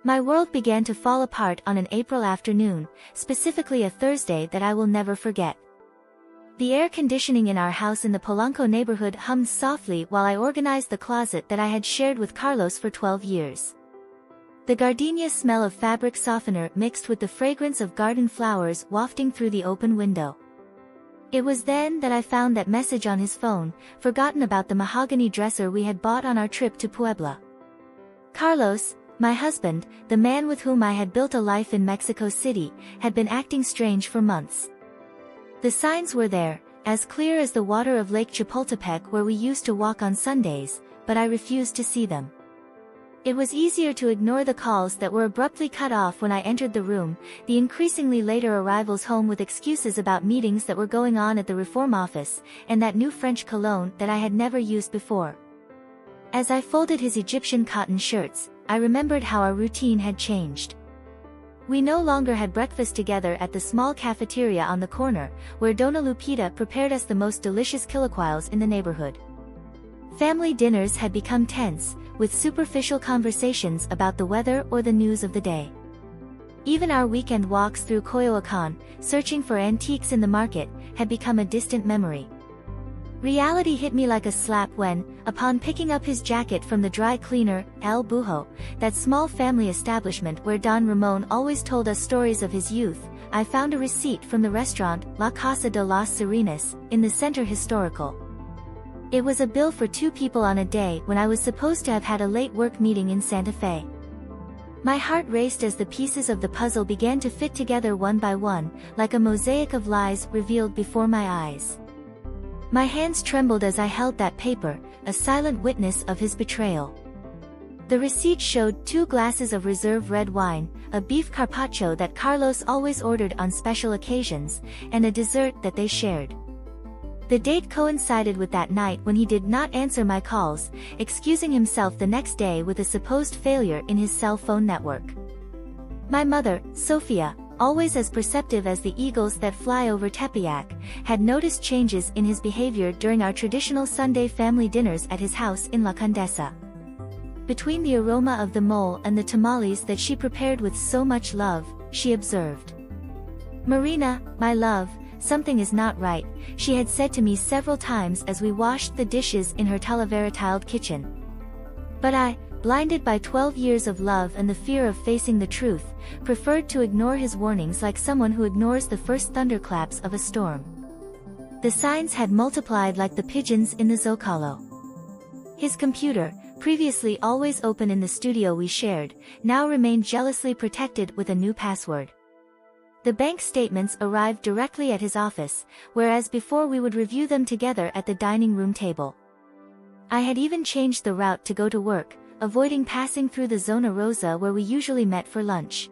My world began to fall apart on an April afternoon, specifically a Thursday that I will never forget. The air conditioning in our house in the Polanco neighborhood hummed softly while I organized the closet that I had shared with Carlos for 12 years. The gardenia smell of fabric softener mixed with the fragrance of garden flowers wafting through the open window. It was then that I found that message on his phone, forgotten about the mahogany dresser we had bought on our trip to Puebla. Carlos, my husband, the man with whom I had built a life in Mexico City, had been acting strange for months. The signs were there, as clear as the water of Lake Chapultepec where we used to walk on Sundays, but I refused to see them. It was easier to ignore the calls that were abruptly cut off when I entered the room, the increasingly later arrivals home with excuses about meetings that were going on at the reform office, and that new French cologne that I had never used before. As I folded his Egyptian cotton shirts, I remembered how our routine had changed. We no longer had breakfast together at the small cafeteria on the corner, where Dona Lupita prepared us the most delicious chilaquiles in the neighborhood. Family dinners had become tense, with superficial conversations about the weather or the news of the day. Even our weekend walks through Coyoacán, searching for antiques in the market, had become a distant memory. Reality hit me like a slap when, upon picking up his jacket from the dry cleaner, El Bujo, that small family establishment where Don Ramon always told us stories of his youth, I found a receipt from the restaurant La Casa de las Sirenas, in the Centro Historical. It was a bill for 2 people on a day when I was supposed to have had a late work meeting in Santa Fe. My heart raced as the pieces of the puzzle began to fit together one by one, like a mosaic of lies revealed before my eyes. My hands trembled as I held that paper, a silent witness of his betrayal. The receipt showed 2 glasses of reserve red wine, a beef carpaccio that Carlos always ordered on special occasions, and a dessert that they shared. The date coincided with that night when he did not answer my calls, excusing himself the next day with a supposed failure in his cell phone network. My mother, Sofia, always as perceptive as the eagles that fly over Tepeyac, had noticed changes in his behavior during our traditional Sunday family dinners at his house in La Condesa. Between the aroma of the mole and the tamales that she prepared with so much love, she observed. "Marina, my love, something is not right," she had said to me several times as we washed the dishes in her Talavera-tiled kitchen. But I, blinded by 12 years of love and the fear of facing the truth, preferred to ignore his warnings like someone who ignores the first thunderclaps of a storm. The signs had multiplied like the pigeons in the Zocalo. His computer, previously always open in the studio we shared, now remained jealously protected with a new password. The bank statements arrived directly at his office, whereas before we would review them together at the dining room table. I had even changed the route to go to work, avoiding passing through the Zona Rosa where we usually met for lunch.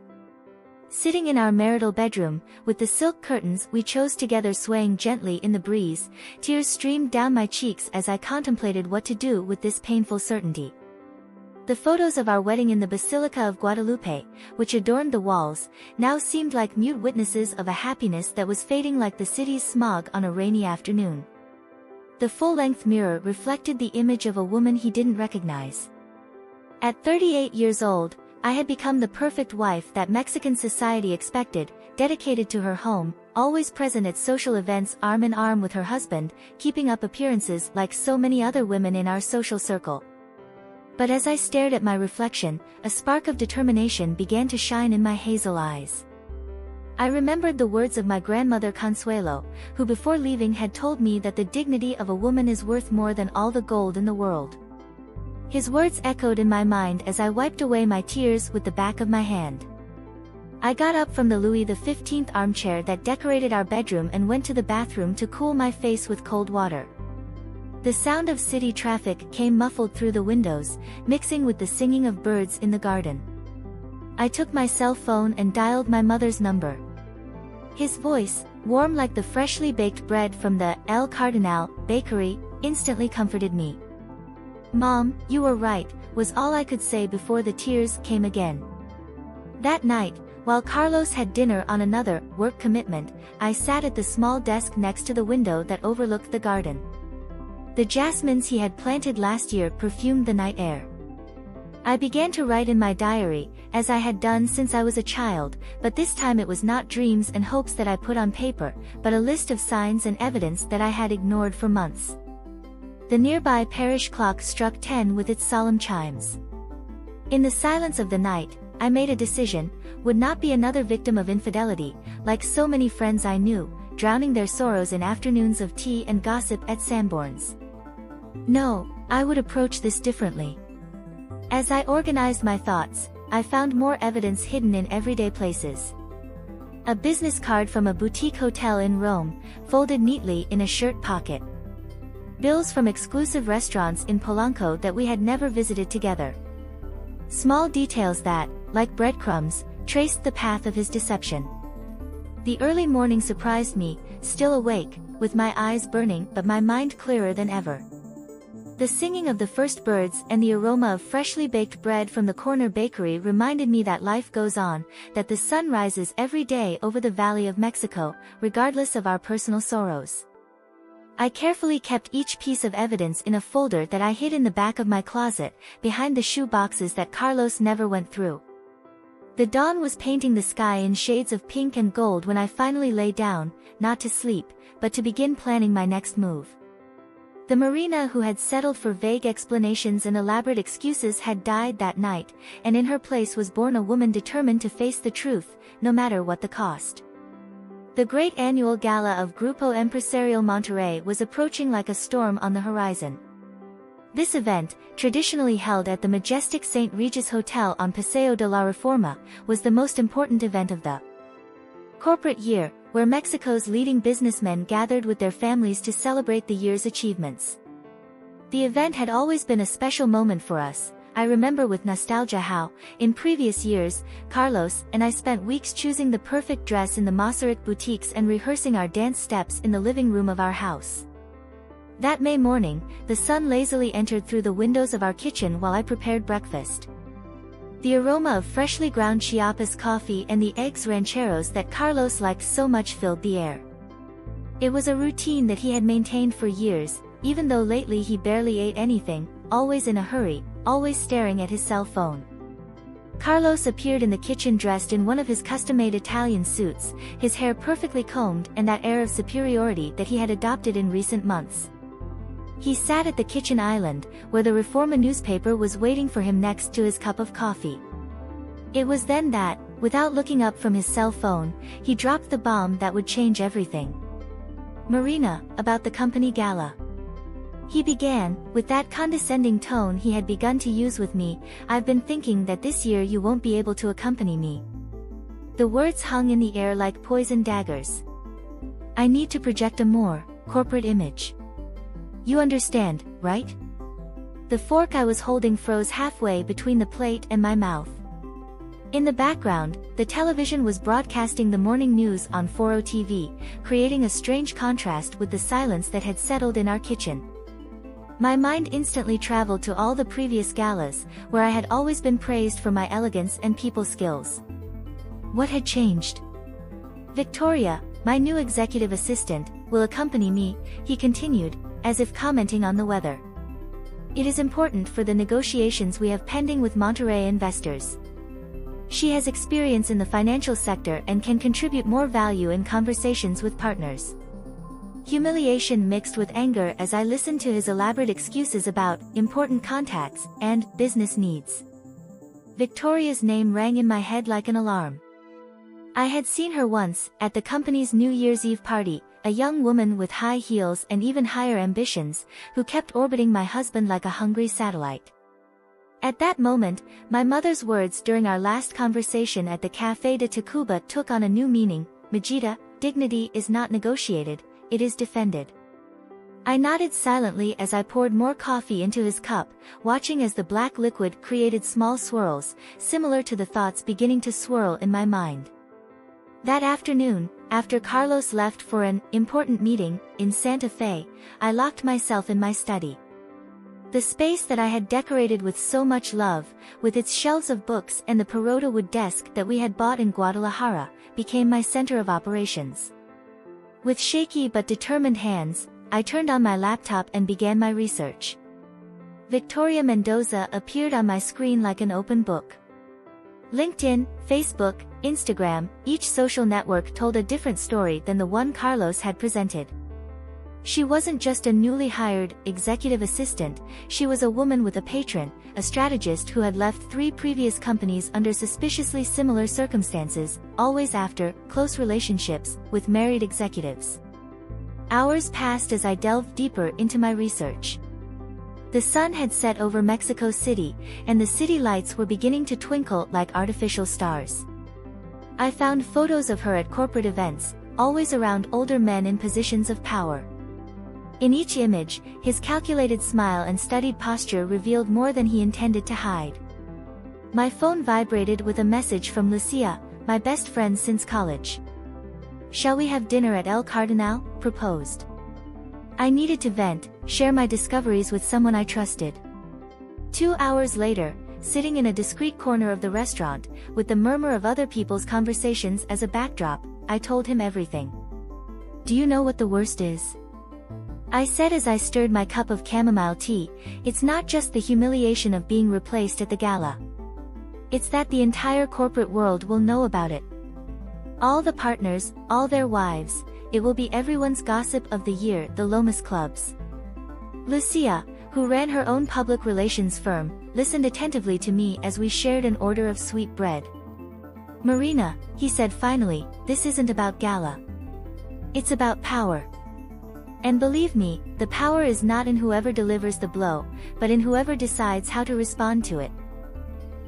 Sitting in our marital bedroom, with the silk curtains we chose together swaying gently in the breeze, tears streamed down my cheeks as I contemplated what to do with this painful certainty. The photos of our wedding in the Basilica of Guadalupe, which adorned the walls, now seemed like mute witnesses of a happiness that was fading like the city's smog on a rainy afternoon. The full-length mirror reflected the image of a woman he didn't recognize. At 38 years old, I had become the perfect wife that Mexican society expected, dedicated to her home, always present at social events arm in arm with her husband, keeping up appearances like so many other women in our social circle. But as I stared at my reflection, a spark of determination began to shine in my hazel eyes. I remembered the words of my grandmother Consuelo, who before leaving had told me that the dignity of a woman is worth more than all the gold in the world. His words echoed in my mind as I wiped away my tears with the back of my hand. I got up from the Louis XV armchair that decorated our bedroom and went to the bathroom to cool my face with cold water. The sound of city traffic came muffled through the windows, mixing with the singing of birds in the garden. I took my cell phone and dialed my mother's number. His voice, warm like the freshly baked bread from the El Cardinal bakery, instantly comforted me. "Mom, you were right," was all I could say before the tears came again. That night, while Carlos had dinner on another work commitment, I sat at the small desk next to the window that overlooked the garden. The jasmines he had planted last year perfumed the night air. I began to write in my diary, as I had done since I was a child, but this time it was not dreams and hopes that I put on paper, but a list of signs and evidence that I had ignored for months. The nearby parish clock struck 10 with its solemn chimes. In the silence of the night, I made a decision, would not be another victim of infidelity, like so many friends I knew, drowning their sorrows in afternoons of tea and gossip at Sanborn's. No, I would approach this differently. As I organized my thoughts, I found more evidence hidden in everyday places. A business card from a boutique hotel in Rome, folded neatly in a shirt pocket. Bills from exclusive restaurants in Polanco that we had never visited together. Small details that, like breadcrumbs, traced the path of his deception. The early morning surprised me, still awake, with my eyes burning but my mind clearer than ever. The singing of the first birds and the aroma of freshly baked bread from the corner bakery reminded me that life goes on, that the sun rises every day over the Valley of Mexico, regardless of our personal sorrows. I carefully kept each piece of evidence in a folder that I hid in the back of my closet, behind the shoe boxes that Carlos never went through. The dawn was painting the sky in shades of pink and gold when I finally lay down, not to sleep, but to begin planning my next move. The Marina who had settled for vague explanations and elaborate excuses had died that night, and in her place was born a woman determined to face the truth, no matter what the cost. The great annual gala of Grupo Empresarial Monterrey was approaching like a storm on the horizon. This event, traditionally held at the majestic St. Regis Hotel on Paseo de la Reforma, was the most important event of the corporate year, where Mexico's leading businessmen gathered with their families to celebrate the year's achievements. The event had always been a special moment for us. I remember with nostalgia how, in previous years, Carlos and I spent weeks choosing the perfect dress in the Masaryk boutiques and rehearsing our dance steps in the living room of our house. That May morning, the sun lazily entered through the windows of our kitchen while I prepared breakfast. The aroma of freshly ground Chiapas coffee and the eggs rancheros that Carlos liked so much filled the air. It was a routine that he had maintained for years, even though lately he barely ate anything, always in a hurry, always staring at his cell phone. Carlos appeared in the kitchen dressed in one of his custom-made Italian suits, his hair perfectly combed and that air of superiority that he had adopted in recent months. He sat at the kitchen island, where the Reforma newspaper was waiting for him next to his cup of coffee. It was then that, without looking up from his cell phone, he dropped the bomb that would change everything. "Marina, about the company gala." He began, with that condescending tone he had begun to use with me, "I've been thinking that this year you won't be able to accompany me." The words hung in the air like poison daggers. I need to project a more corporate image. You understand, right? The fork I was holding froze halfway between the plate and my mouth. In the background, the television was broadcasting the morning news on 40 TV, creating a strange contrast with the silence that had settled in our kitchen. My mind instantly traveled to all the previous galas, where I had always been praised for my elegance and people skills. What had changed? "Victoria, my new executive assistant, will accompany me," he continued, as if commenting on the weather. "It is important for the negotiations we have pending with Monterrey investors. She has experience in the financial sector and can contribute more value in conversations with partners." Humiliation mixed with anger as I listened to his elaborate excuses about important contacts and business needs. Victoria's name rang in my head like an alarm. I had seen her once, at the company's New Year's Eve party, a young woman with high heels and even higher ambitions, who kept orbiting my husband like a hungry satellite. At that moment, my mother's words during our last conversation at the Café de Tacuba took on a new meaning. "Majida, dignity is not negotiated, it is defended." I nodded silently as I poured more coffee into his cup, watching as the black liquid created small swirls, similar to the thoughts beginning to swirl in my mind. That afternoon, after Carlos left for an important meeting in Santa Fe, I locked myself in my study. The space that I had decorated with so much love, with its shelves of books and the Perotta wood desk that we had bought in Guadalajara, became my center of operations. With shaky but determined hands, I turned on my laptop and began my research. Victoria Mendoza appeared on my screen like an open book. LinkedIn, Facebook, Instagram, each social network told a different story than the one Carlos had presented. She wasn't just a newly hired, executive assistant, she was a woman with a patron, a strategist who had left 3 previous companies under suspiciously similar circumstances, always after close relationships with married executives. Hours passed as I delved deeper into my research. The sun had set over Mexico City, and the city lights were beginning to twinkle like artificial stars. I found photos of her at corporate events, always around older men in positions of power. In each image, his calculated smile and studied posture revealed more than he intended to hide. My phone vibrated with a message from Lucia, my best friend since college. "Shall we have dinner at El Cardenal?" proposed. I needed to vent, share my discoveries with someone I trusted. 2 hours later, sitting in a discreet corner of the restaurant, with the murmur of other people's conversations as a backdrop, I told him everything. "Do you know what the worst is?" I said as I stirred my cup of chamomile tea, "It's not just the humiliation of being replaced at the gala. It's that the entire corporate world will know about it. All the partners, all their wives, it will be everyone's gossip of the year, the Lomas clubs." Lucia, who ran her own public relations firm, listened attentively to me as we shared an order of sweet bread. "Marina," he said finally, "this isn't about gala. It's about power. And believe me, the power is not in whoever delivers the blow, but in whoever decides how to respond to it."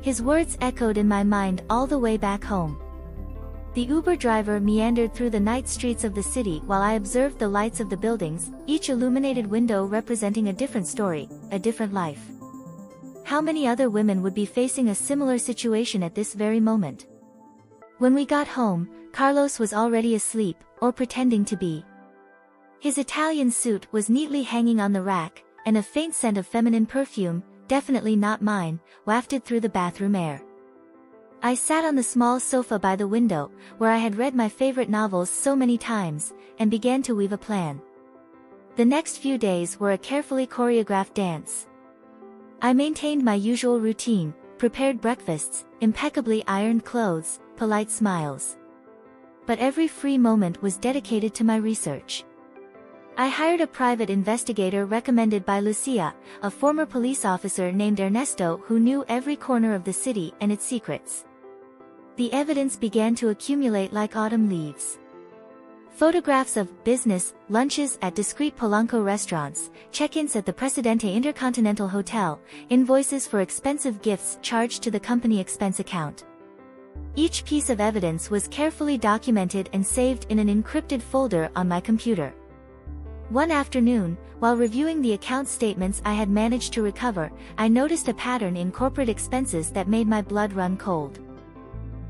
His words echoed in my mind all the way back home. The Uber driver meandered through the night streets of the city while I observed the lights of the buildings, each illuminated window representing a different story, a different life. How many other women would be facing a similar situation at this very moment? When we got home, Carlos was already asleep, or pretending to be. His Italian suit was neatly hanging on the rack, and a faint scent of feminine perfume, definitely not mine, wafted through the bathroom air. I sat on the small sofa by the window, where I had read my favorite novels so many times, and began to weave a plan. The next few days were a carefully choreographed dance. I maintained my usual routine, prepared breakfasts, impeccably ironed clothes, polite smiles. But every free moment was dedicated to my research. I hired a private investigator recommended by Lucia, a former police officer named Ernesto who knew every corner of the city and its secrets. The evidence began to accumulate like autumn leaves. Photographs of business lunches at discreet Polanco restaurants, check-ins at the Presidente Intercontinental Hotel, invoices for expensive gifts charged to the company expense account. Each piece of evidence was carefully documented and saved in an encrypted folder on my computer. One afternoon, while reviewing the account statements I had managed to recover, I noticed a pattern in corporate expenses that made my blood run cold.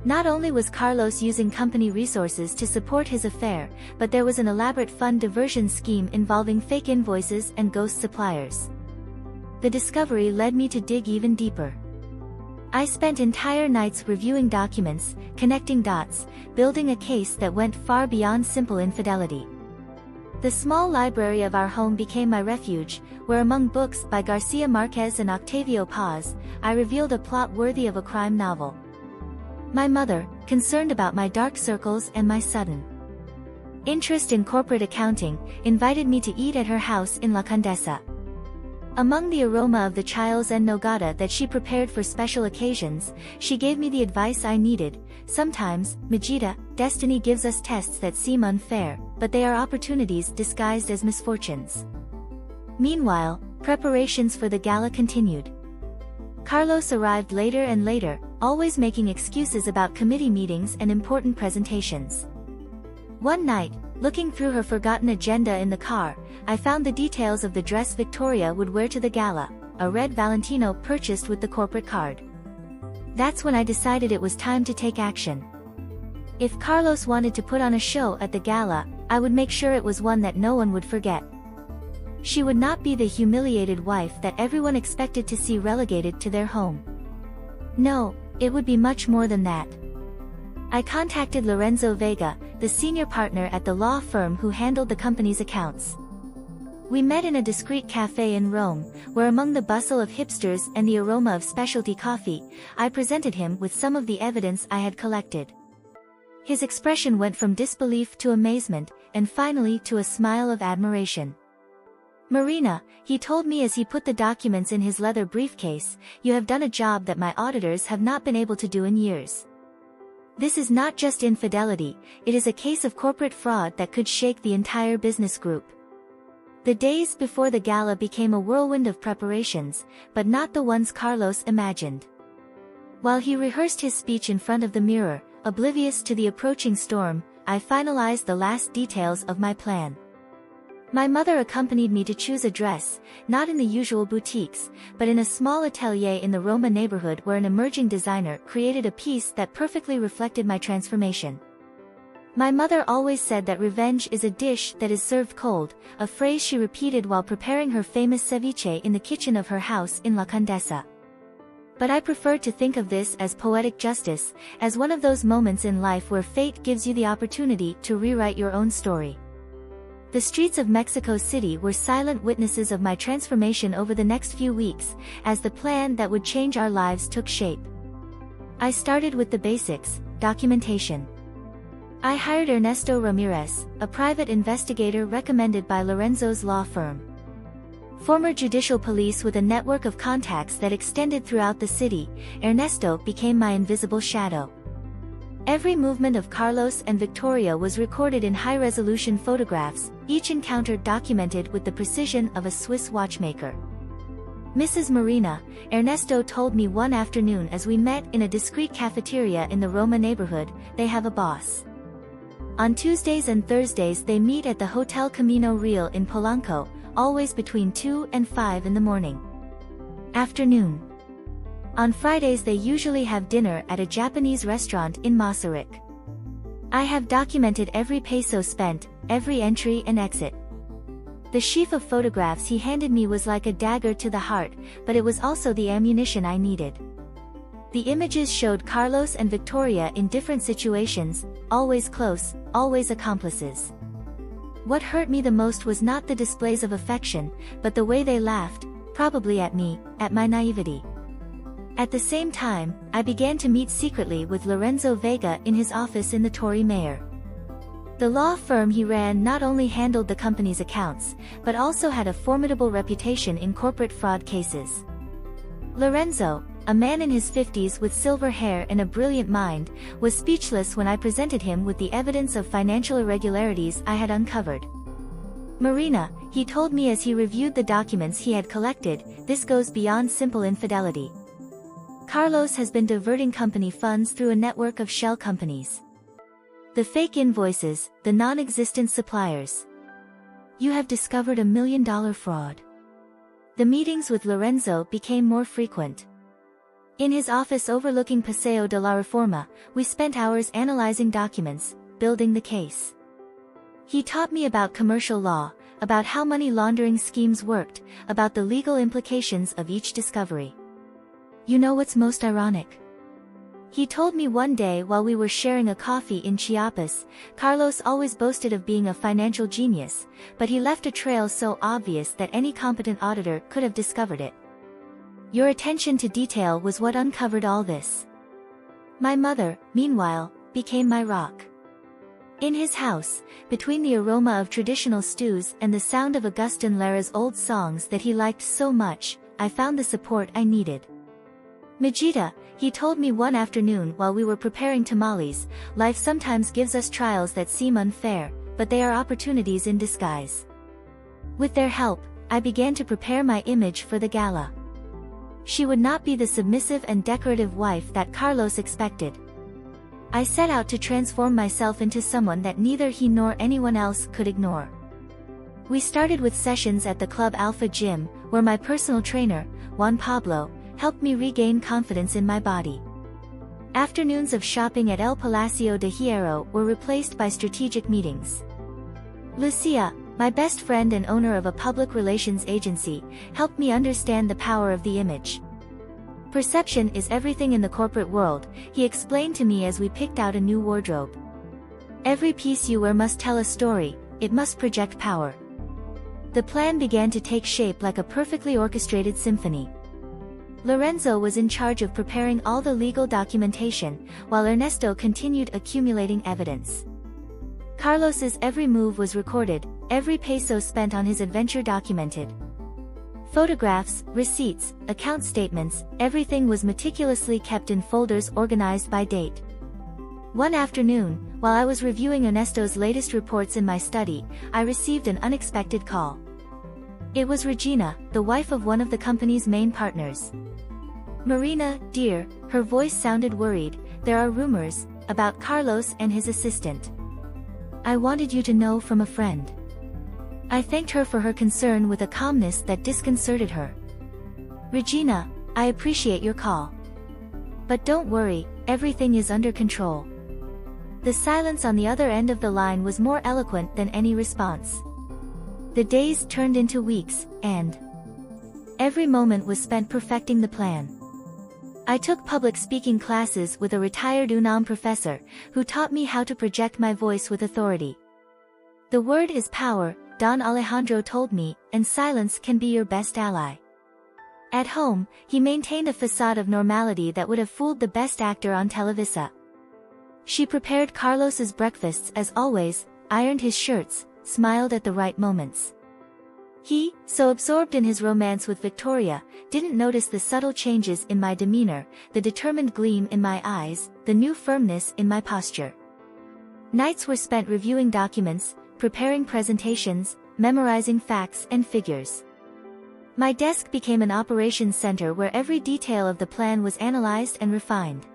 Not only was Carlos using company resources to support his affair, but there was an elaborate fund diversion scheme involving fake invoices and ghost suppliers. The discovery led me to dig even deeper. I spent entire nights reviewing documents, connecting dots, building a case that went far beyond simple infidelity. The small library of our home became my refuge, where among books by Garcia Marquez and Octavio Paz, I revealed a plot worthy of a crime novel. My mother, concerned about my dark circles and my sudden interest in corporate accounting, invited me to eat at her house in La Condesa. Among the aroma of the chiles and nogada that she prepared for special occasions, she gave me the advice I needed. Sometimes, Majida, destiny gives us tests that seem unfair, but they are opportunities disguised as misfortunes. Meanwhile, preparations for the gala continued. Carlos arrived later and later, always making excuses about committee meetings and important presentations. One night, looking through her forgotten agenda in the car, I found the details of the dress Victoria would wear to the gala, a red Valentino purchased with the corporate card. That's when I decided it was time to take action. If Carlos wanted to put on a show at the gala, I would make sure it was one that no one would forget. She would not be the humiliated wife that everyone expected to see relegated to their home. No, it would be much more than that. I contacted Lorenzo Vega, the senior partner at the law firm who handled the company's accounts. We met in a discreet cafe in Rome, where among the bustle of hipsters and the aroma of specialty coffee, I presented him with some of the evidence I had collected. His expression went from disbelief to amazement, and finally to a smile of admiration. "Marina," he told me as he put the documents in his leather briefcase, "you have done a job that my auditors have not been able to do in years. This is not just infidelity, it is a case of corporate fraud that could shake the entire business group." The days before the gala became a whirlwind of preparations, but not the ones Carlos imagined. While he rehearsed his speech in front of the mirror, oblivious to the approaching storm, I finalized the last details of my plan. My mother accompanied me to choose a dress, not in the usual boutiques, but in a small atelier in the Roma neighborhood where an emerging designer created a piece that perfectly reflected my transformation. My mother always said that revenge is a dish that is served cold, a phrase she repeated while preparing her famous ceviche in the kitchen of her house in La Condesa. But I preferred to think of this as poetic justice, as one of those moments in life where fate gives you the opportunity to rewrite your own story. The streets of Mexico City were silent witnesses of my transformation over the next few weeks, as the plan that would change our lives took shape. I started with the basics: documentation. I hired Ernesto Ramirez, a private investigator recommended by Lorenzo's law firm. Former judicial police with a network of contacts that extended throughout the city, Ernesto became my invisible shadow. Every movement of Carlos and Victoria was recorded in high-resolution photographs, each encounter documented with the precision of a Swiss watchmaker. "Mrs. Marina," Ernesto told me one afternoon as we met in a discreet cafeteria in the Roma neighborhood, "they have a boss. On Tuesdays and Thursdays they meet at the Hotel Camino Real in Polanco, always between 2 and 5 in the morning. Afternoon. On Fridays they usually have dinner at a Japanese restaurant in Masaryk. I have documented every peso spent, every entry and exit." The sheaf of photographs he handed me was like a dagger to the heart, but it was also the ammunition I needed. The images showed Carlos and Victoria in different situations, always close, always accomplices. What hurt me the most was not the displays of affection, but the way they laughed, probably at me, at my naivety. At the same time, I began to meet secretly with Lorenzo Vega in his office in the Torre Mayor. The law firm he ran not only handled the company's accounts, but also had a formidable reputation in corporate fraud cases. Lorenzo, a man in his 50s with silver hair and a brilliant mind, was speechless when I presented him with the evidence of financial irregularities I had uncovered. "Marina," he told me as he reviewed the documents he had collected, "this goes beyond simple infidelity. Carlos has been diverting company funds through a network of shell companies. The fake invoices, the non-existent suppliers. You have discovered $1 million fraud." The meetings with Lorenzo became more frequent. In his office overlooking Paseo de la Reforma, we spent hours analyzing documents, building the case. He taught me about commercial law, about how money laundering schemes worked, about the legal implications of each discovery. "You know what's most ironic?" he told me one day while we were sharing a coffee in Chiapas. "Carlos always boasted of being a financial genius, but he left a trail so obvious that any competent auditor could have discovered it. Your attention to detail was what uncovered all this." My mother, meanwhile, became my rock. In his house, between the aroma of traditional stews and the sound of Agustin Lara's old songs that he liked so much, I found the support I needed. "Majida," he told me one afternoon while we were preparing tamales, "life sometimes gives us trials that seem unfair, but they are opportunities in disguise." With their help, I began to prepare my image for the gala. She would not be the submissive and decorative wife that Carlos expected. I set out to transform myself into someone that neither he nor anyone else could ignore. We started with sessions at the Club Alpha Gym, where my personal trainer, Juan Pablo, helped me regain confidence in my body. Afternoons of shopping at El Palacio de Hierro were replaced by strategic meetings. Lucia, my best friend and owner of a public relations agency, helped me understand the power of the image. "Perception is everything in the corporate world," he explained to me as we picked out a new wardrobe. "Every piece you wear must tell a story, it must project power. The plan began to take shape like a perfectly orchestrated symphony. Lorenzo was in charge of preparing all the legal documentation, while Ernesto continued accumulating evidence. Carlos's every move was recorded, every peso spent on his adventure documented. Photographs, receipts, account statements, everything was meticulously kept in folders organized by date. One afternoon, while I was reviewing Ernesto's latest reports in my study, I received an unexpected call. It was Regina, the wife of one of the company's main partners. "Marina, dear," her voice sounded worried, "there are rumors about Carlos and his assistant. I wanted you to know from a friend." I thanked her for her concern with a calmness that disconcerted her. "Regina, I appreciate your call. But don't worry, everything is under control." The silence on the other end of the line was more eloquent than any response. The days turned into weeks, and every moment was spent perfecting the plan. I took public speaking classes with a retired UNAM professor, who taught me how to project my voice with authority. "The word is power," Don Alejandro told me, "and silence can be your best ally." At home, he maintained a facade of normality that would have fooled the best actor on Televisa. She prepared Carlos's breakfasts as always, ironed his shirts, smiled at the right moments. He, so absorbed in his romance with Victoria, didn't notice the subtle changes in my demeanor, the determined gleam in my eyes, the new firmness in my posture. Nights were spent reviewing documents, preparing presentations, memorizing facts and figures. My desk became an operations center where every detail of the plan was analyzed and refined.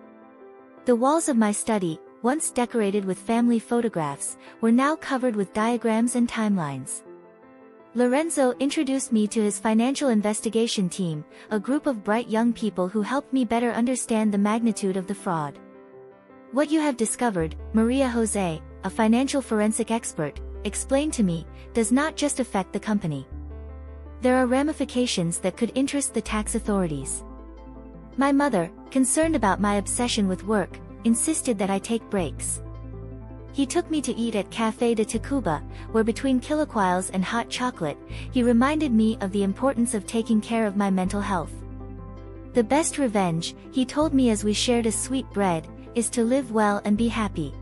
The walls of my study, once decorated with family photographs, were now covered with diagrams and timelines. Lorenzo introduced me to his financial investigation team, a group of bright young people who helped me better understand the magnitude of the fraud. "What you have discovered," Maria Jose, a financial forensic expert, explained to me, "does not just affect the company. There are ramifications that could interest the tax authorities." My mother, concerned about my obsession with work, insisted that I take breaks. He took me to eat at Café de Tacuba, where between chilaquiles and hot chocolate, he reminded me of the importance of taking care of my mental health. "The best revenge," he told me as we shared a sweet bread, "is to live well and be happy."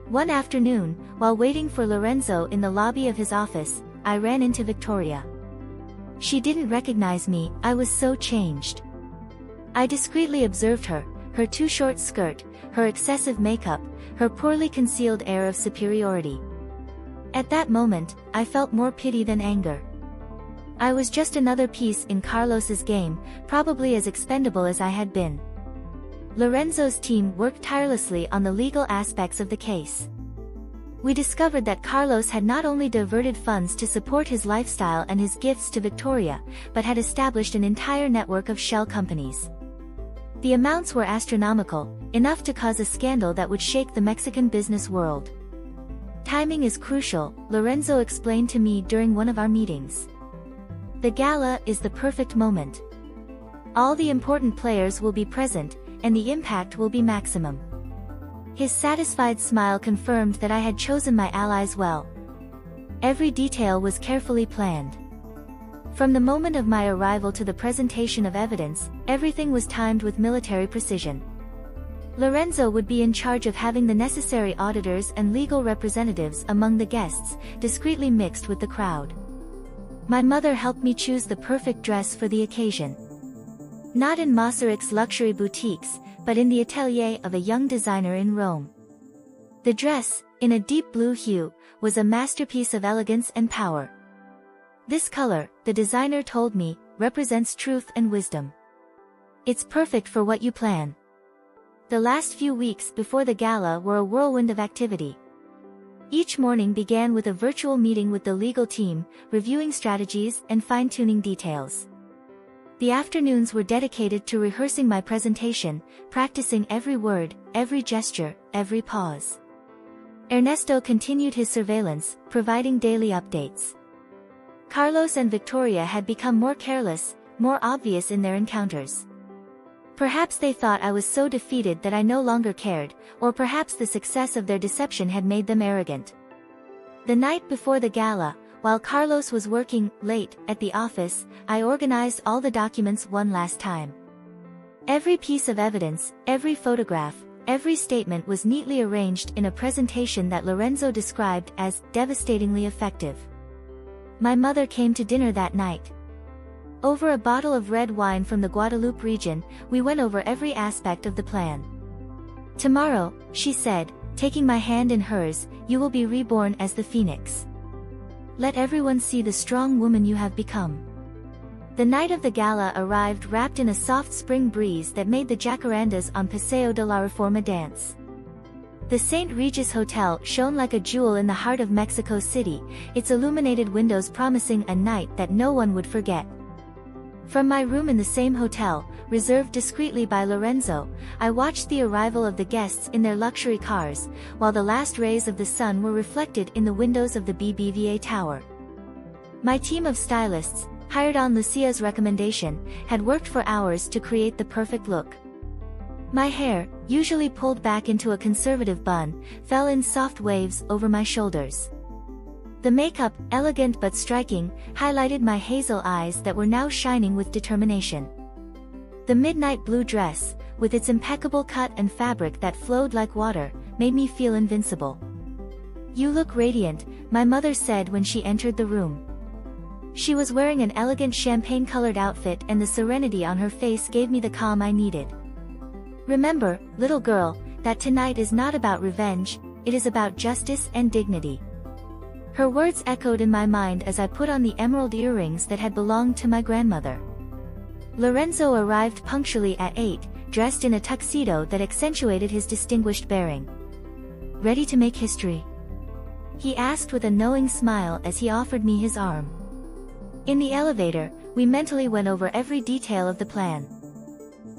One afternoon, while waiting for Lorenzo in the lobby of his office, I ran into Victoria. She didn't recognize me, I was so changed. I discreetly observed her, her too short skirt, her excessive makeup, her poorly concealed air of superiority. At that moment, I felt more pity than anger. I was just another piece in Carlos's game, probably as expendable as I had been. Lorenzo's team worked tirelessly on the legal aspects of the case. We discovered that Carlos had not only diverted funds to support his lifestyle and his gifts to Victoria, but had established an entire network of shell companies. The amounts were astronomical, enough to cause a scandal that would shake the Mexican business world. "Timing is crucial," Lorenzo explained to me during one of our meetings. "The gala is the perfect moment. All the important players will be present, and the impact will be maximum." His satisfied smile confirmed that I had chosen my allies well. Every detail was carefully planned. From the moment of my arrival to the presentation of evidence, everything was timed with military precision. Lorenzo would be in charge of having the necessary auditors and legal representatives among the guests, discreetly mixed with the crowd. My mother helped me choose the perfect dress for the occasion. Not in Masaryk's luxury boutiques, but in the atelier of a young designer in Rome. The dress, in a deep blue hue, was a masterpiece of elegance and power. "This color," the designer told me, "represents truth and wisdom. It's perfect for what you plan." The last few weeks before the gala were a whirlwind of activity. Each morning began with a virtual meeting with the legal team, reviewing strategies and fine-tuning details. The afternoons were dedicated to rehearsing my presentation, practicing every word, every gesture, every pause. Ernesto continued his surveillance, providing daily updates. Carlos and Victoria had become more careless, more obvious in their encounters. Perhaps they thought I was so defeated that I no longer cared, or perhaps the success of their deception had made them arrogant. The night before the gala, while Carlos was working late at the office, I organized all the documents one last time. Every piece of evidence, every photograph, every statement was neatly arranged in a presentation that Lorenzo described as devastatingly effective. My mother came to dinner that night. Over a bottle of red wine from the Guadeloupe region, we went over every aspect of the plan. "Tomorrow," she said, taking my hand in hers, "you will be reborn as the phoenix. Let everyone see the strong woman you have become." The night of the gala arrived wrapped in a soft spring breeze that made the jacarandas on Paseo de la Reforma dance. The St. Regis Hotel shone like a jewel in the heart of Mexico City, its illuminated windows promising a night that no one would forget. From my room in the same hotel, reserved discreetly by Lorenzo, I watched the arrival of the guests in their luxury cars, while the last rays of the sun were reflected in the windows of the BBVA Tower. My team of stylists, hired on Lucia's recommendation, had worked for hours to create the perfect look. My hair, usually pulled back into a conservative bun, fell in soft waves over my shoulders. The makeup, elegant but striking, highlighted my hazel eyes that were now shining with determination. The midnight blue dress, with its impeccable cut and fabric that flowed like water, made me feel invincible. "You look radiant," my mother said when she entered the room. She was wearing an elegant champagne-colored outfit, and the serenity on her face gave me the calm I needed. "Remember, little girl, that tonight is not about revenge, it is about justice and dignity." Her words echoed in my mind as I put on the emerald earrings that had belonged to my grandmother. Lorenzo arrived punctually at 8, dressed in a tuxedo that accentuated his distinguished bearing. "Ready to make history?" he asked with a knowing smile as he offered me his arm. In the elevator, we mentally went over every detail of the plan.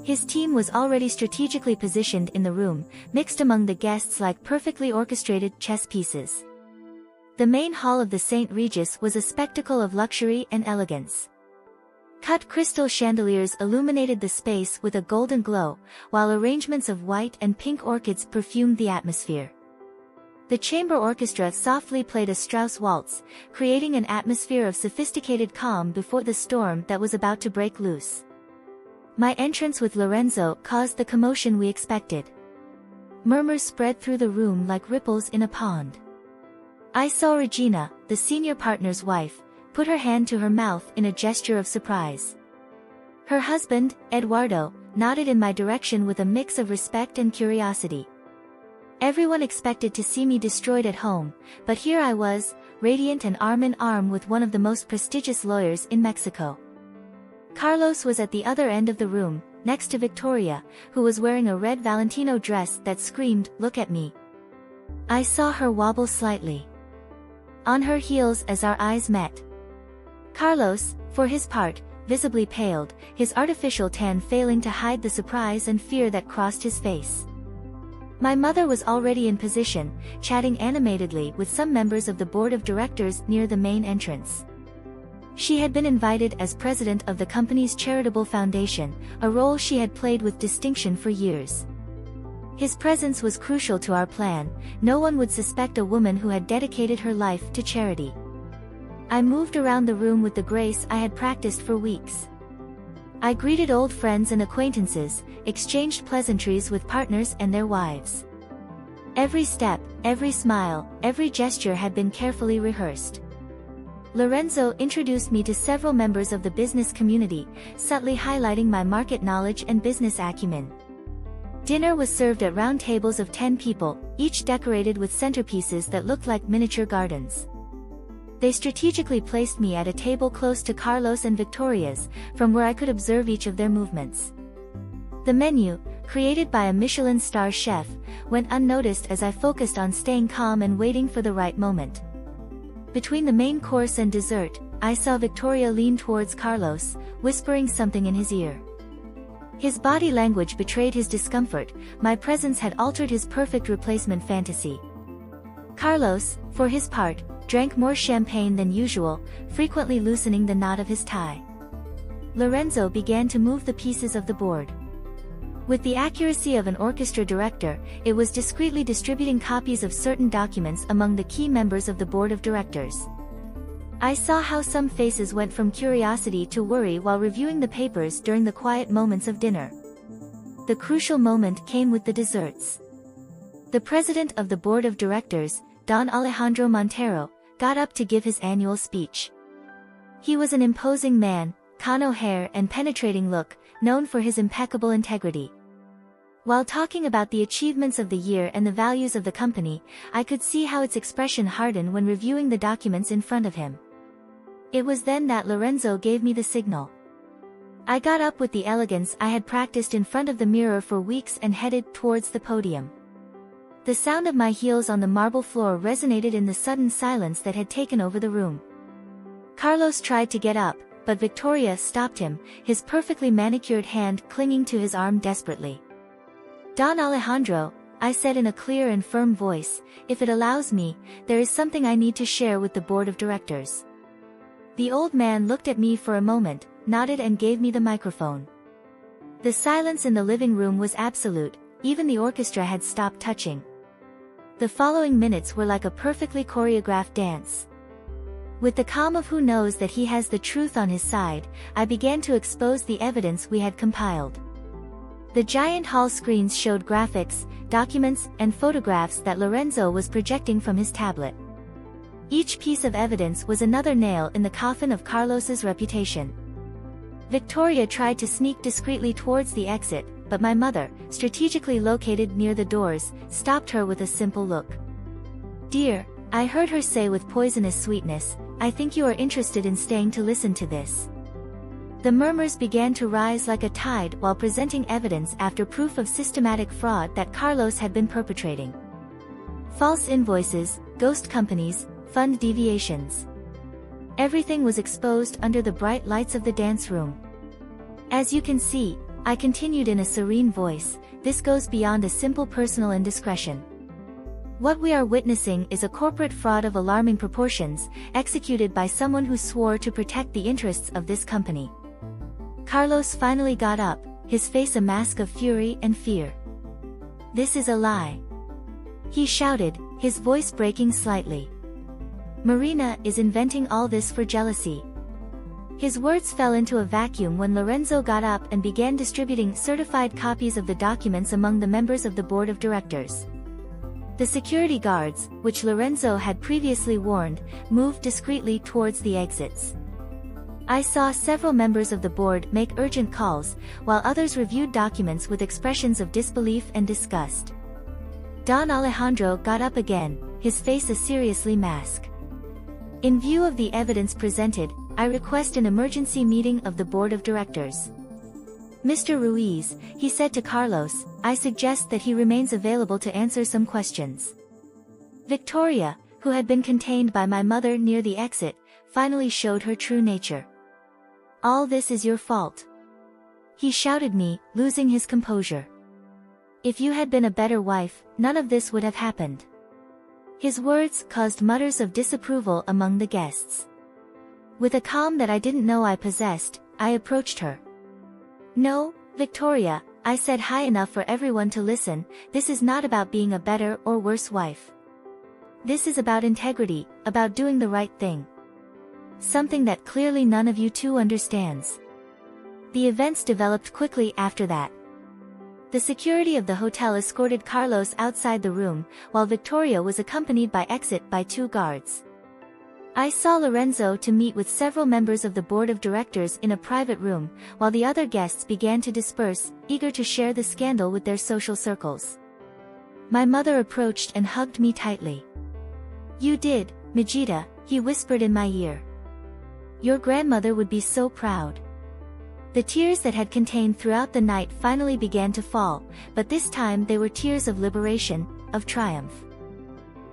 His team was already strategically positioned in the room, mixed among the guests like perfectly orchestrated chess pieces. The main hall of the St. Regis was a spectacle of luxury and elegance. Cut crystal chandeliers illuminated the space with a golden glow, while arrangements of white and pink orchids perfumed the atmosphere. The chamber orchestra softly played a Strauss waltz, creating an atmosphere of sophisticated calm before the storm that was about to break loose. My entrance with Lorenzo caused the commotion we expected. Murmurs spread through the room like ripples in a pond. I saw Regina, the senior partner's wife, put her hand to her mouth in a gesture of surprise. Her husband, Eduardo, nodded in my direction with a mix of respect and curiosity. Everyone expected to see me destroyed at home, but here I was, radiant and arm in arm with one of the most prestigious lawyers in Mexico. Carlos was at the other end of the room, next to Victoria, who was wearing a red Valentino dress that screamed, "Look at me." I saw her wobble slightly on her heels as our eyes met. Carlos, for his part, visibly paled, his artificial tan failing to hide the surprise and fear that crossed his face. My mother was already in position, chatting animatedly with some members of the board of directors near the main entrance. She had been invited as president of the company's charitable foundation, a role she had played with distinction for years. His presence was crucial to our plan. No one would suspect a woman who had dedicated her life to charity. I moved around the room with the grace I had practiced for weeks. I greeted old friends and acquaintances, exchanged pleasantries with partners and their wives. Every step, every smile, every gesture had been carefully rehearsed. Lorenzo introduced me to several members of the business community, subtly highlighting my market knowledge and business acumen. Dinner was served at round tables of 10 people, each decorated with centerpieces that looked like miniature gardens. They strategically placed me at a table close to Carlos and Victoria's, from where I could observe each of their movements. The menu, created by a Michelin star chef, went unnoticed as I focused on staying calm and waiting for the right moment. Between the main course and dessert, I saw Victoria lean towards Carlos, whispering something in his ear. His body language betrayed his discomfort. My presence had altered his perfect replacement fantasy. Carlos, for his part, drank more champagne than usual, frequently loosening the knot of his tie. Lorenzo began to move the pieces of the board. With the accuracy of an orchestra director, it was discreetly distributing copies of certain documents among the key members of the board of directors. I saw how some faces went from curiosity to worry while reviewing the papers during the quiet moments of dinner. The crucial moment came with the desserts. The president of the board of directors, Don Alejandro Montero, got up to give his annual speech. He was an imposing man, cano hair and penetrating look, known for his impeccable integrity. While talking about the achievements of the year and the values of the company, I could see how its expression hardened when reviewing the documents in front of him. It was then that Lorenzo gave me the signal. I got up with the elegance I had practiced in front of the mirror for weeks and headed towards the podium. The sound of my heels on the marble floor resonated in the sudden silence that had taken over the room. Carlos tried to get up, but Victoria stopped him, his perfectly manicured hand clinging to his arm desperately. "Don Alejandro," I said in a clear and firm voice, "if it allows me, there is something I need to share with the board of directors." The old man looked at me for a moment, nodded and gave me the microphone. The silence in the living room was absolute, even the orchestra had stopped touching. The following minutes were like a perfectly choreographed dance. With the calm of who knows that he has the truth on his side, I began to expose the evidence we had compiled. The giant hall screens showed graphics, documents, and photographs that Lorenzo was projecting from his tablet. Each piece of evidence was another nail in the coffin of Carlos's reputation. Victoria tried to sneak discreetly towards the exit, but my mother, strategically located near the doors, stopped her with a simple look. "Dear," I heard her say with poisonous sweetness, "I think you are interested in staying to listen to this." The murmurs began to rise like a tide while presenting evidence after proof of systematic fraud that Carlos had been perpetrating. False invoices, ghost companies, fund deviations. Everything was exposed under the bright lights of the dance room. "As you can see," I continued in a serene voice, "this goes beyond a simple personal indiscretion. What we are witnessing is a corporate fraud of alarming proportions, executed by someone who swore to protect the interests of this company." Carlos finally got up, his face a mask of fury and fear. "This is a lie," he shouted, his voice breaking slightly. "Marina is inventing all this for jealousy." His words fell into a vacuum when Lorenzo got up and began distributing certified copies of the documents among the members of the board of directors. The security guards, which Lorenzo had previously warned, moved discreetly towards the exits. I saw several members of the board make urgent calls, while others reviewed documents with expressions of disbelief and disgust. Don Alejandro got up again, his face a seriously mask. "In view of the evidence presented, I request an emergency meeting of the board of directors. Mr. Ruiz," he said to Carlos, "I suggest that he remains available to answer some questions." Victoria, who had been contained by my mother near the exit, finally showed her true nature. "All this is your fault," he shouted me, losing his composure. "If you had been a better wife, none of this would have happened." His words caused mutters of disapproval among the guests. With a calm that I didn't know I possessed, I approached her. "No, Victoria," I said high enough for everyone to listen, "this is not about being a better or worse wife. This is about integrity, about doing the right thing. Something that clearly none of you two understands." The events developed quickly after that. The security of the hotel escorted Carlos outside the room, while Victoria was accompanied by exit by 2 guards. I saw Lorenzo to meet with several members of the board of directors in a private room, while the other guests began to disperse, eager to share the scandal with their social circles. My mother approached and hugged me tightly. "You did, Majida," he whispered in my ear. "Your grandmother would be so proud." The tears that had contained throughout the night finally began to fall, but this time they were tears of liberation, of triumph.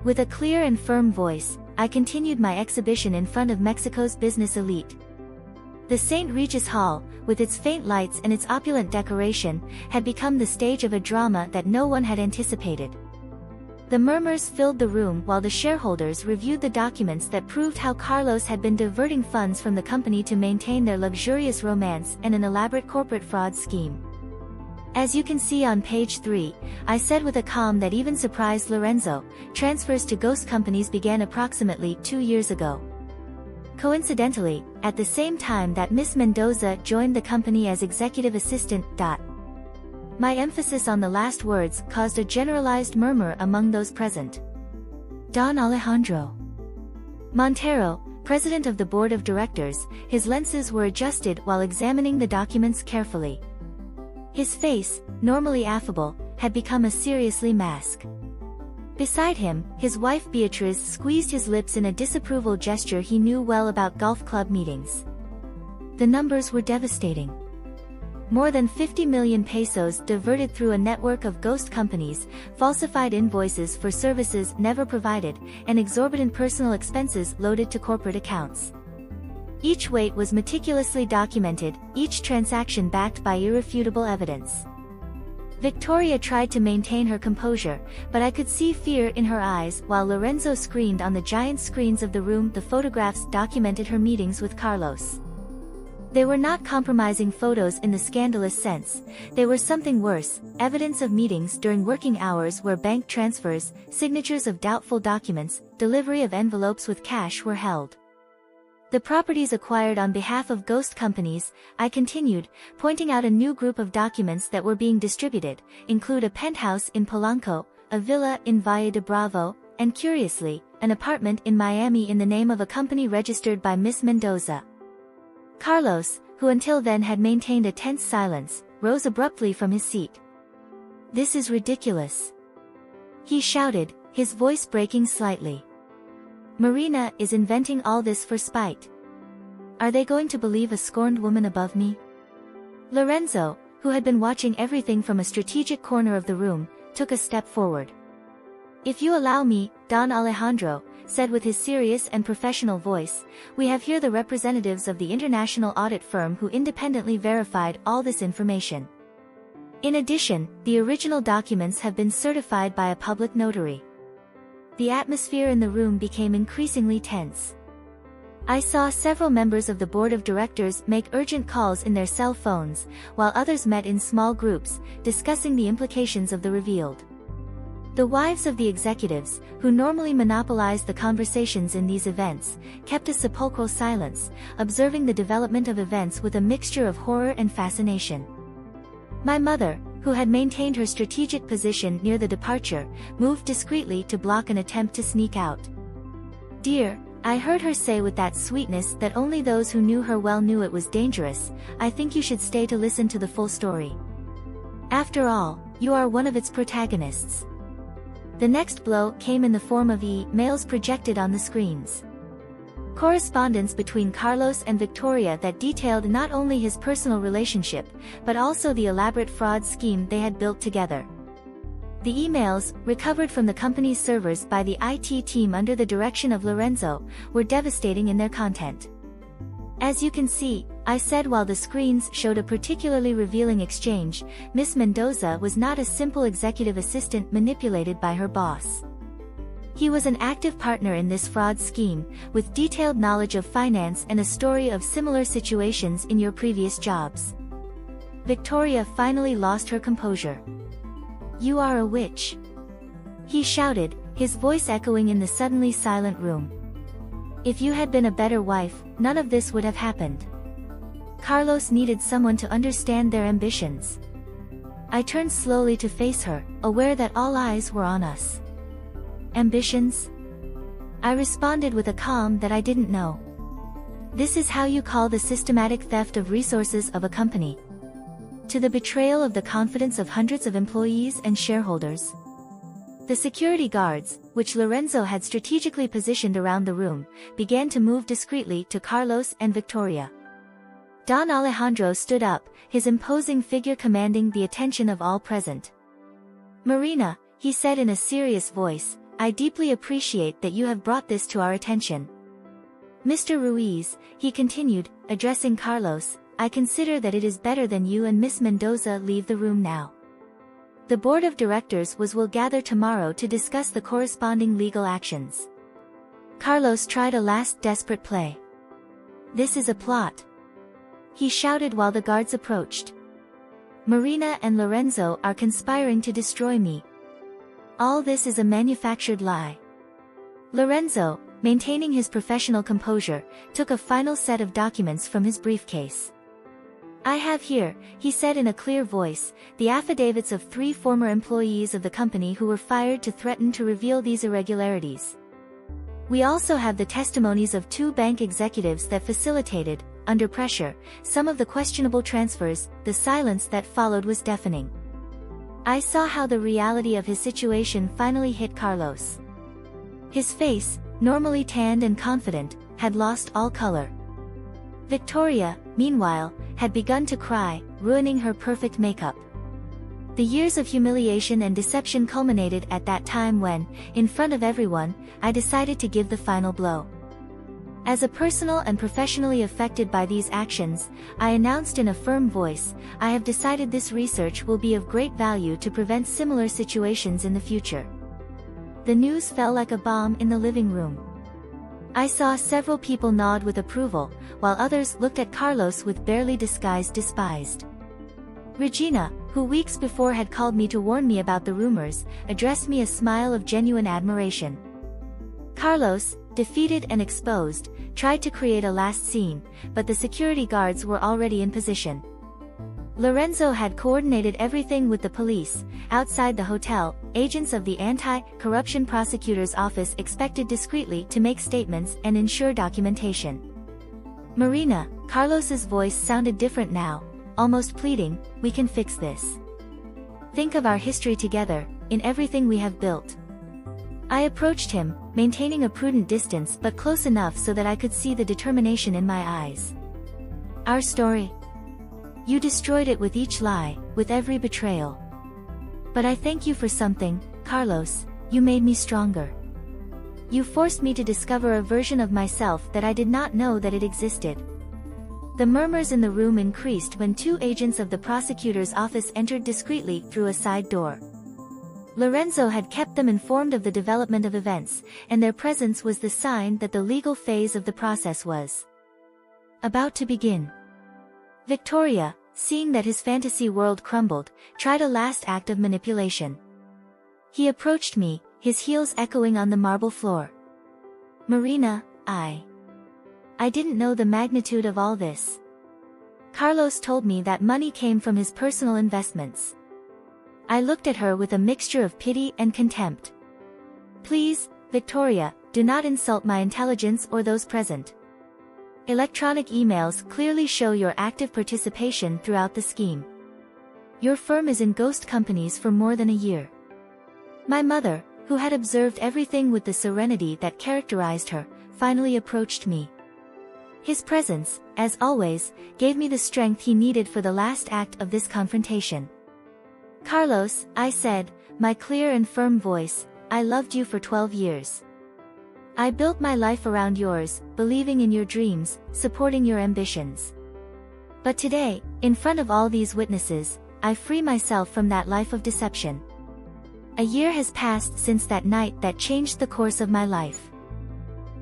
With a clear and firm voice, I continued my exhibition in front of Mexico's business elite. The St. Regis Hall, with its faint lights and its opulent decoration, had become the stage of a drama that no one had anticipated. The murmurs filled the room while the shareholders reviewed the documents that proved how Carlos had been diverting funds from the company to maintain their luxurious romance and an elaborate corporate fraud scheme. "As you can see on page 3, I said with a calm that even surprised Lorenzo, transfers to ghost companies began approximately 2 years ago. Coincidentally, at the same time that Miss Mendoza joined the company as executive assistant. My emphasis on the last words caused a generalized murmur among those present. Don Alejandro Montero, president of the board of directors, his lenses were adjusted while examining the documents carefully. His face, normally affable, had become a seriously mask. Beside him, his wife Beatriz squeezed his lips in a disapproval gesture he knew well about golf club meetings. The numbers were devastating. More than 50 million pesos diverted through a network of ghost companies, falsified invoices for services never provided, and exorbitant personal expenses loaded to corporate accounts. Each weight was meticulously documented, each transaction backed by irrefutable evidence. Victoria tried to maintain her composure, but I could see fear in her eyes while Lorenzo screened on the giant screens of the room. The photographs documented her meetings with Carlos. They were not compromising photos in the scandalous sense, they were something worse, evidence of meetings during working hours where bank transfers, signatures of doubtful documents, delivery of envelopes with cash were held. The properties acquired on behalf of ghost companies, I continued, pointing out a new group of documents that were being distributed, include a penthouse in Polanco, a villa in Valle de Bravo, and curiously, an apartment in Miami in the name of a company registered by Miss Mendoza. Carlos, who until then had maintained a tense silence, rose abruptly from his seat. "This is ridiculous," he shouted, his voice breaking slightly. "Marina is inventing all this for spite. Are they going to believe a scorned woman above me?" Lorenzo, who had been watching everything from a strategic corner of the room, took a step forward. "If you allow me, Don Alejandro," said with his serious and professional voice, "we have here the representatives of the international audit firm who independently verified all this information. In addition, the original documents have been certified by a public notary." The atmosphere in the room became increasingly tense. I saw several members of the board of directors make urgent calls in their cell phones, while others met in small groups, discussing the implications of the revealed. The wives of the executives, who normally monopolized the conversations in these events, kept a sepulchral silence, observing the development of events with a mixture of horror and fascination. My mother, who had maintained her strategic position near the departure, moved discreetly to block an attempt to sneak out. "Dear," I heard her say with that sweetness that only those who knew her well knew it was dangerous, "I think you should stay to listen to the full story. After all, you are one of its protagonists." The next blow came in the form of e-mails projected on the screens. Correspondence between Carlos and Victoria that detailed not only his personal relationship, but also the elaborate fraud scheme they had built together. The emails, recovered from the company's servers by the IT team under the direction of Lorenzo, were devastating in their content. "As you can see," I said while the screens showed a particularly revealing exchange, "Miss Mendoza was not a simple executive assistant manipulated by her boss. He was an active partner in this fraud scheme, with detailed knowledge of finance and a story of similar situations in your previous jobs." Victoria finally lost her composure. "You are a witch," he shouted, his voice echoing in the suddenly silent room. "If you had been a better wife, none of this would have happened." Carlos needed someone to understand their ambitions. I turned slowly to face her, aware that all eyes were on us. "Ambitions?" I responded with a calm that I didn't know. "This is how you call the systematic theft of resources of a company? To the betrayal of the confidence of hundreds of employees and shareholders?" The security guards, which Lorenzo had strategically positioned around the room, began to move discreetly to Carlos and Victoria. Don Alejandro stood up, his imposing figure commanding the attention of all present. "Marina," he said in a serious voice, "I deeply appreciate that you have brought this to our attention. Mr. Ruiz," he continued, addressing Carlos, "I consider that it is better than you and Miss Mendoza leave the room now. The board of directors will gather tomorrow to discuss the corresponding legal actions." Carlos tried a last desperate play. "This is a plot," he shouted while the guards approached. "Marina and Lorenzo are conspiring to destroy me. All this is a manufactured lie." Lorenzo, maintaining his professional composure, took a final set of documents from his briefcase. "I have here," he said in a clear voice, "the affidavits of 3 former employees of the company who were fired to threaten to reveal these irregularities. We also have the testimonies of 2 bank executives that facilitated, under pressure, some of the questionable transfers." The silence that followed was deafening. I saw how the reality of his situation finally hit Carlos. His face, normally tanned and confident, had lost all color. Victoria, meanwhile, had begun to cry, ruining her perfect makeup. The years of humiliation and deception culminated at that time when, in front of everyone, I decided to give the final blow. As a personal and professionally affected by these actions, I announced in a firm voice, "I have decided this research will be of great value to prevent similar situations in the future." The news fell like a bomb in the living room. I saw several people nod with approval, while others looked at Carlos with barely disguised despise. Regina, who weeks before had called me to warn me about the rumors, addressed me a smile of genuine admiration. Carlos, defeated and exposed, tried to create a last scene, but the security guards were already in position. Lorenzo had coordinated everything with the police. Outside the hotel, agents of the Anti-Corruption Prosecutor's Office expected discreetly to make statements and ensure documentation. "Marina," Carlos's voice sounded different now, almost pleading, "we can fix this. Think of our history together, in everything we have built." I approached him, maintaining a prudent distance but close enough so that I could see the determination in my eyes. "Our story? You destroyed it with each lie, with every betrayal. But I thank you for something, Carlos. You made me stronger. You forced me to discover a version of myself that I did not know that it existed." The murmurs in the room increased when 2 agents of the prosecutor's office entered discreetly through a side door. Lorenzo had kept them informed of the development of events, and their presence was the sign that the legal phase of the process was about to begin. Victoria, seeing that his fantasy world crumbled, tried a last act of manipulation. He approached me, his heels echoing on the marble floor. "Marina, I didn't know the magnitude of all this. Carlos told me that money came from his personal investments." I looked at her with a mixture of pity and contempt. "Please, Victoria, do not insult my intelligence or those present. Electronic emails clearly show your active participation throughout the scheme. Your firm is in ghost companies for more than a year." My mother, who had observed everything with the serenity that characterized her, finally approached me. His presence, as always, gave me the strength he needed for the last act of this confrontation. "Carlos," I said, my clear and firm voice, "I loved you for 12 years. I built my life around yours, believing in your dreams, supporting your ambitions. But today, in front of all these witnesses, I free myself from that life of deception. A year has passed since that night that changed the course of my life.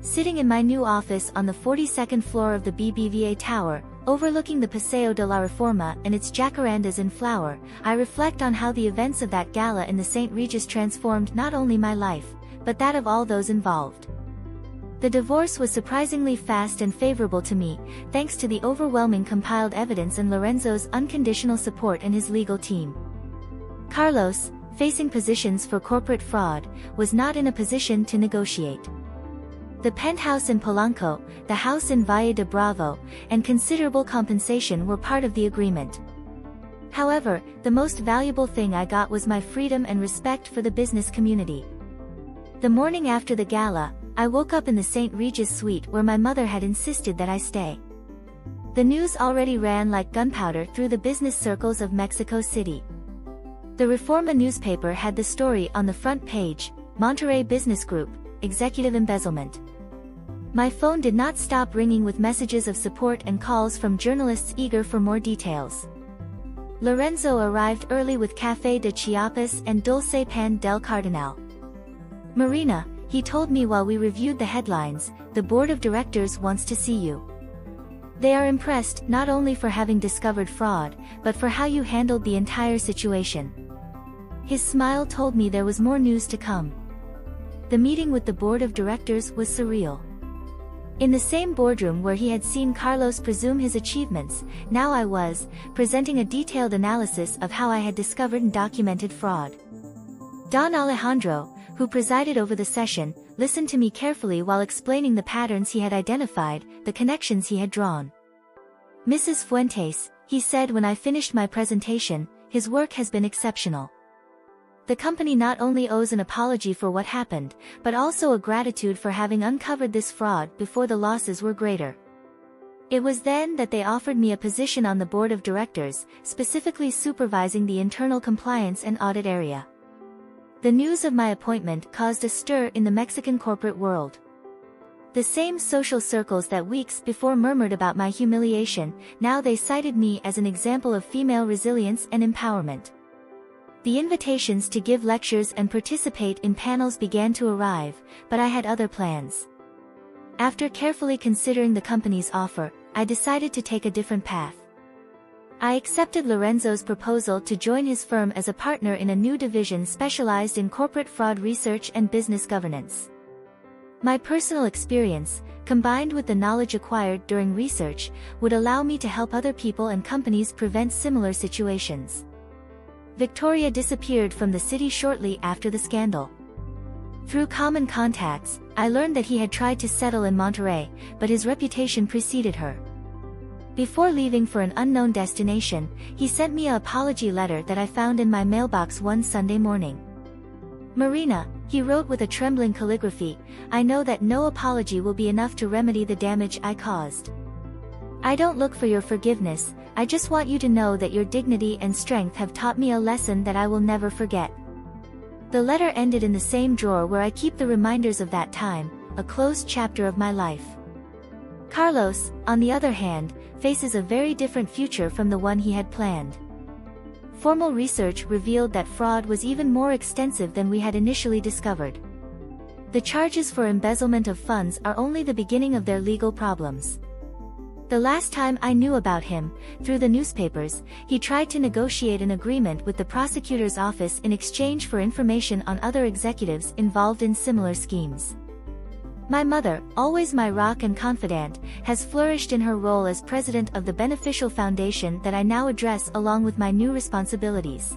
Sitting in my new office on the 42nd floor of the BBVA Tower, overlooking the Paseo de la Reforma and its jacarandas in flower, I reflect on how the events of that gala in the St. Regis transformed not only my life, but that of all those involved. The divorce was surprisingly fast and favorable to me, thanks to the overwhelming compiled evidence and Lorenzo's unconditional support and his legal team. Carlos, facing positions for corporate fraud, was not in a position to negotiate. The penthouse in Polanco, the house in Valle de Bravo, and considerable compensation were part of the agreement. However, the most valuable thing I got was my freedom and respect for the business community. The morning after the gala, I woke up in the St. Regis suite where my mother had insisted that I stay. The news already ran like gunpowder through the business circles of Mexico City. The Reforma newspaper had the story on the front page, "Monterrey Business Group, Executive Embezzlement." My phone did not stop ringing with messages of support and calls from journalists eager for more details. Lorenzo arrived early with Café de Chiapas and Dulce Pan del Cardenal. "Marina," he told me while we reviewed the headlines, "the board of directors wants to see you. They are impressed not only for having discovered fraud, but for how you handled the entire situation." His smile told me there was more news to come. The meeting with the board of directors was surreal. In the same boardroom where he had seen Carlos presume his achievements, now I was, presenting a detailed analysis of how I had discovered and documented fraud. Don Alejandro, who presided over the session, listened to me carefully while explaining the patterns he had identified, the connections he had drawn. "Mrs. Fuentes," he said when I finished my presentation, "his work has been exceptional. The company not only owes an apology for what happened, but also a gratitude for having uncovered this fraud before the losses were greater." It was then that they offered me a position on the board of directors, specifically supervising the internal compliance and audit area. The news of my appointment caused a stir in the Mexican corporate world. The same social circles that weeks before murmured about my humiliation, now they cited me as an example of female resilience and empowerment. The invitations to give lectures and participate in panels began to arrive, but I had other plans. After carefully considering the company's offer, I decided to take a different path. I accepted Lorenzo's proposal to join his firm as a partner in a new division specialized in corporate fraud research and business governance. My personal experience, combined with the knowledge acquired during research, would allow me to help other people and companies prevent similar situations. Victoria disappeared from the city shortly after the scandal. Through common contacts, I learned that he had tried to settle in Monterrey, but his reputation preceded her. Before leaving for an unknown destination, he sent me an apology letter that I found in my mailbox one Sunday morning. "Marina," he wrote with a trembling calligraphy, "I know that no apology will be enough to remedy the damage I caused. I don't look for your forgiveness, I just want you to know that your dignity and strength have taught me a lesson that I will never forget." The letter ended in the same drawer where I keep the reminders of that time, a closed chapter of my life. Carlos, on the other hand, faces a very different future from the one he had planned. Formal research revealed that fraud was even more extensive than we had initially discovered. The charges for embezzlement of funds are only the beginning of their legal problems. The last time I knew about him, through the newspapers, he tried to negotiate an agreement with the prosecutor's office in exchange for information on other executives involved in similar schemes. My mother, always my rock and confidant, has flourished in her role as president of the beneficial foundation that I now address along with my new responsibilities.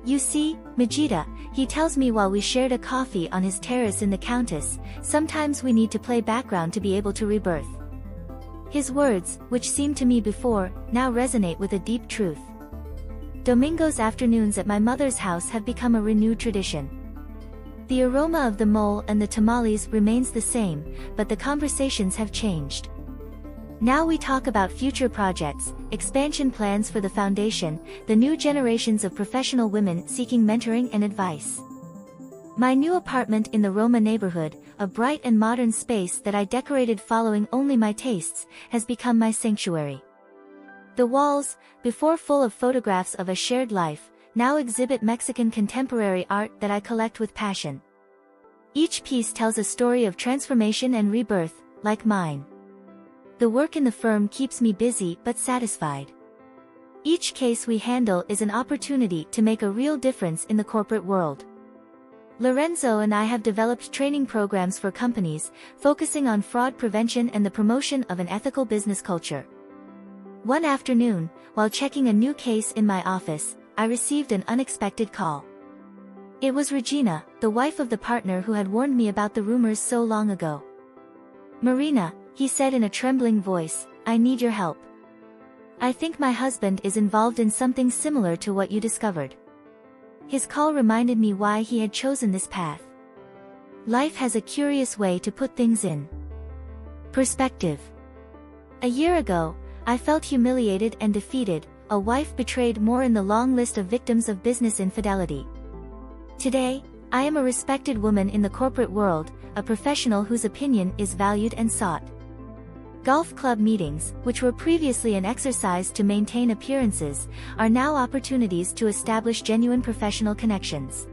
"You see, Majida," he tells me while we shared a coffee on his terrace in the Countess, "sometimes we need to play background to be able to rebirth." His words, which seemed to me before, now resonate with a deep truth. Domingos afternoons at my mother's house have become a renewed tradition. The aroma of the mole and the tamales remains the same, but the conversations have changed. Now we talk about future projects, expansion plans for the foundation, the new generations of professional women seeking mentoring and advice. My new apartment in the Roma neighborhood, a bright and modern space that I decorated following only my tastes, has become my sanctuary. The walls, before full of photographs of a shared life, now exhibit Mexican contemporary art that I collect with passion. Each piece tells a story of transformation and rebirth, like mine. The work in the firm keeps me busy but satisfied. Each case we handle is an opportunity to make a real difference in the corporate world. Lorenzo and I have developed training programs for companies, focusing on fraud prevention and the promotion of an ethical business culture. One afternoon, while checking a new case in my office, I received an unexpected call. It was Regina, the wife of the partner who had warned me about the rumors so long ago. "Marina," he said in a trembling voice, "I need your help. I think my husband is involved in something similar to what you discovered." His call reminded me why he had chosen this path. Life has a curious way to put things in perspective. A year ago, I felt humiliated and defeated, a wife betrayed more in the long list of victims of business infidelity. Today, I am a respected woman in the corporate world, a professional whose opinion is valued and sought. Golf club meetings, which were previously an exercise to maintain appearances, are now opportunities to establish genuine professional connections.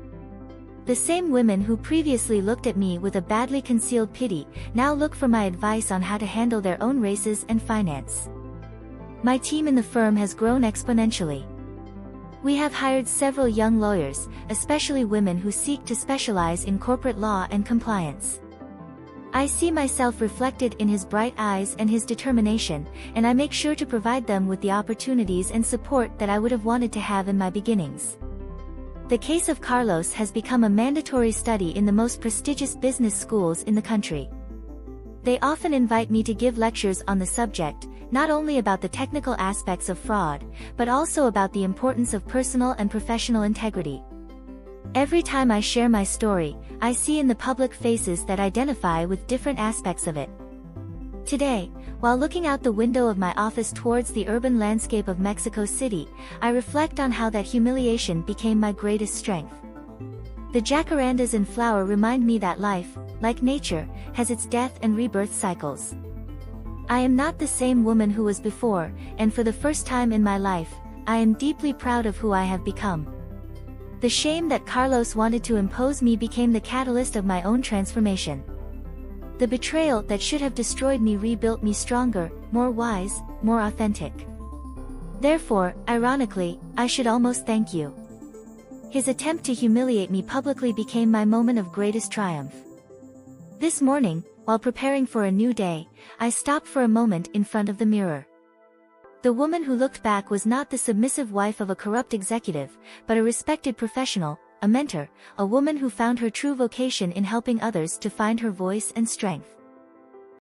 The same women who previously looked at me with a badly concealed pity, now look for my advice on how to handle their own races and finance. My team in the firm has grown exponentially. We have hired several young lawyers, especially women who seek to specialize in corporate law and compliance. I see myself reflected in his bright eyes and his determination, and I make sure to provide them with the opportunities and support that I would have wanted to have in my beginnings. The case of Carlos has become a mandatory study in the most prestigious business schools in the country. They often invite me to give lectures on the subject, not only about the technical aspects of fraud, but also about the importance of personal and professional integrity. Every time I share my story, I see in the public faces that identify with different aspects of it. Today, while looking out the window of my office towards the urban landscape of Mexico City, I reflect on how that humiliation became my greatest strength. The jacarandas in flower remind me that life, like nature, has its death and rebirth cycles. I am not the same woman who was before, and for the first time in my life, I am deeply proud of who I have become. The shame that Carlos wanted to impose me became the catalyst of my own transformation. The betrayal that should have destroyed me rebuilt me stronger, more wise, more authentic. Therefore, ironically, I should almost thank you. His attempt to humiliate me publicly became my moment of greatest triumph. This morning, while preparing for a new day, I stopped for a moment in front of the mirror. The woman who looked back was not the submissive wife of a corrupt executive, but a respected professional, a mentor, a woman who found her true vocation in helping others to find her voice and strength.